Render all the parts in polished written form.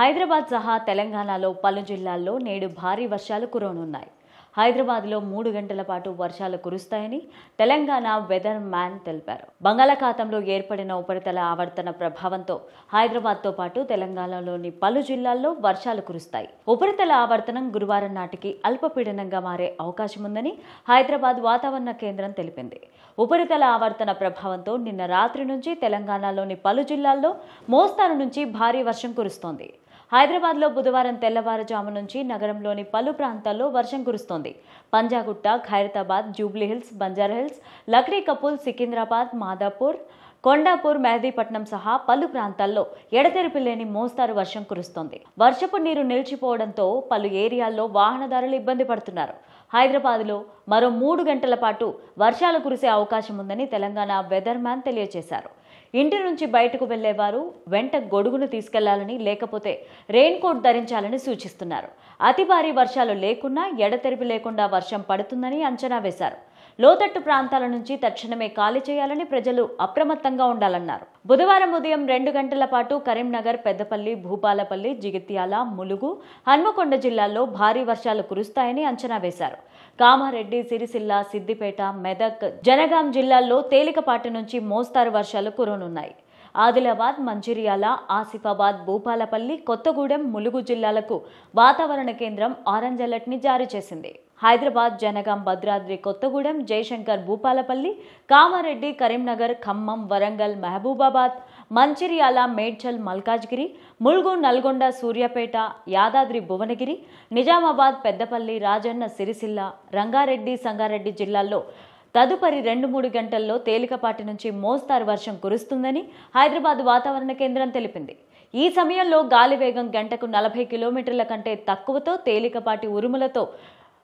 హైదరాబాద్ సహా తెలంగాణలో పలు జిల్లాల్లో నేడు భారీ వర్షాలు కురవనున్నాయి. హైదరాబాద్లో 3 గంటల పాటు వర్షాలు కురుస్తాయని తెలంగాణ వెదర్ మ్యాన్ తెలిపారు. బంగాళాఖాతంలో ఏర్పడిన ఉపరితల ఆవర్తన ప్రభావంతో హైదరాబాద్తో పాటు తెలంగాణలోని పలు జిల్లాల్లో వర్షాలు కురుస్తాయి. ఉపరితల ఆవర్తనం గురువారం నాటికి అల్పపీడనంగా మారే అవకాశం ఉందని హైదరాబాద్ వాతావరణ కేంద్రం తెలిపింది. ఉపరితల ఆవర్తన ప్రభావంతో నిన్న రాత్రి నుంచి తెలంగాణలోని పలు జిల్లాల్లో మోస్తారు నుంచి భారీ వర్షం కురుస్తోంది. హైదరాబాద్లో బుధవారం తెల్లవారుజాము నుంచి నగరంలోని పలు ప్రాంతాల్లో వర్షం కురుస్తోంది. పంజాగుట్ట, ఖైరతాబాద్, జూబ్లీహిల్స్, బంజారాహిల్స్, లక్డీ కపుల్, సికింద్రాబాద్, మాదాపూర్, కొండాపూర్, మెహదీపట్నం సహా పలు ప్రాంతాల్లో ఎడతెరిపి లేని మోస్తారు వర్షం కురుస్తోంది. వర్షపు నీరు నిలిచిపోవడంతో పలు ఏరియాల్లో వాహనదారులు ఇబ్బంది పడుతున్నారు. హైదరాబాద్లో మరో 3 గంటల పాటు వర్షాలు కురిసే అవకాశం ఉందని తెలంగాణ వెదర్ మ్యాన్ తెలియజేశారు. ఇంటి నుంచి బయటకు వెళ్లేవారు వెంట గొడుగును తీసుకెళ్లాలని, లేకపోతే రెయిన్ కోట్ ధరించాలని సూచిస్తున్నారు. అతి భారీ వర్షాలు లేకున్నా ఎడతెరిపి లేకుండా వర్షం పడుతుందని అంచనా వేశారు. లోతట్టు ప్రాంతాల నుంచి తక్షణమే ఖాళీ చేయాలని ప్రజలు అప్రమత్తంగా ఉండాలన్నారు. బుధవారం ఉదయం 2 గంటల పాటు కరీంనగర్, పెద్దపల్లి, భూపాలపల్లి, జగిత్యాల, ములుగు, హన్మకొండ జిల్లాల్లో భారీ వర్షాలు కురుస్తాయని అంచనా వేశారు. కామారెడ్డి, సిరిసిల్ల, సిద్దిపేట, మెదక్, జనగాం జిల్లాల్లో తేలికపాటి నుంచి మోస్తారు వర్షాలు కురవనున్నాయి. ఆదిలాబాద్, మంచిర్యాల, ఆసిఫాబాద్, భూపాలపల్లి, కొత్తగూడెం, ములుగు జిల్లాలకు వాతావరణ కేంద్రం ఆరెంజ్ అలర్ట్ ని జారీ చేసింది. హైదరాబాద్, జనగాం, భద్రాద్రి కొత్తగూడెం, జయశంకర్, భూపాలపల్లి, కామారెడ్డి, కరీంనగర్, ఖమ్మం, వరంగల్, మహబూబాబాద్, మంచిర్యాల, మేడ్చల్, మల్కాజ్గిరి, ములుగు, నల్గొండ, సూర్యాపేట, యాదాద్రి, భువనగిరి, నిజామాబాద్, పెద్దపల్లి, రాజన్న, సిరిసిల్ల, రంగారెడ్డి, సంగారెడ్డి జిల్లాల్లో తదుపరి 2-3 గంటల్లో తేలికపాటి నుంచి మోస్తారు వర్షం కురుస్తుందని హైదరాబాద్ వాతావరణ కేంద్రం తెలిపింది. ఈ సమయంలో గాలి వేగం గంటకు 40 కిలోమీటర్ల కంటే తక్కువతో తేలికపాటి ఉరుములతో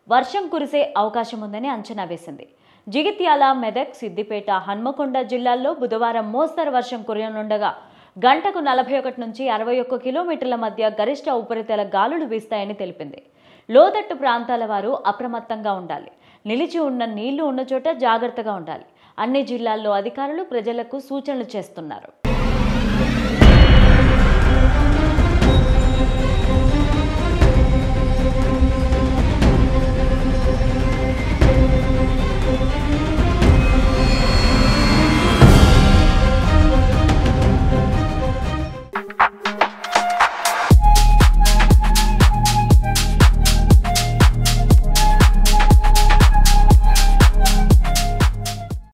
వర్షం కురిసే అవకాశం ఉందని అంచనా వేసింది. జగిత్యాల, మెదక్, సిద్దిపేట, హన్మకొండ జిల్లాల్లో బుధవారం మోస్తరు వర్షం కురియనుండగా గంటకు 41 నుంచి 61 కిలోమీటర్ల మధ్య గరిష్ట ఉపరితల గాలులు వీస్తాయని తెలిపింది. లోతట్టు ప్రాంతాల వారు అప్రమత్తంగా ఉండాలి. నిలిచి ఉన్న నీళ్లు ఉన్న చోట జాగ్రత్తగా ఉండాలి. అన్ని జిల్లాల్లో అధికారులు ప్రజలకు సూచనలు చేస్తున్నారు.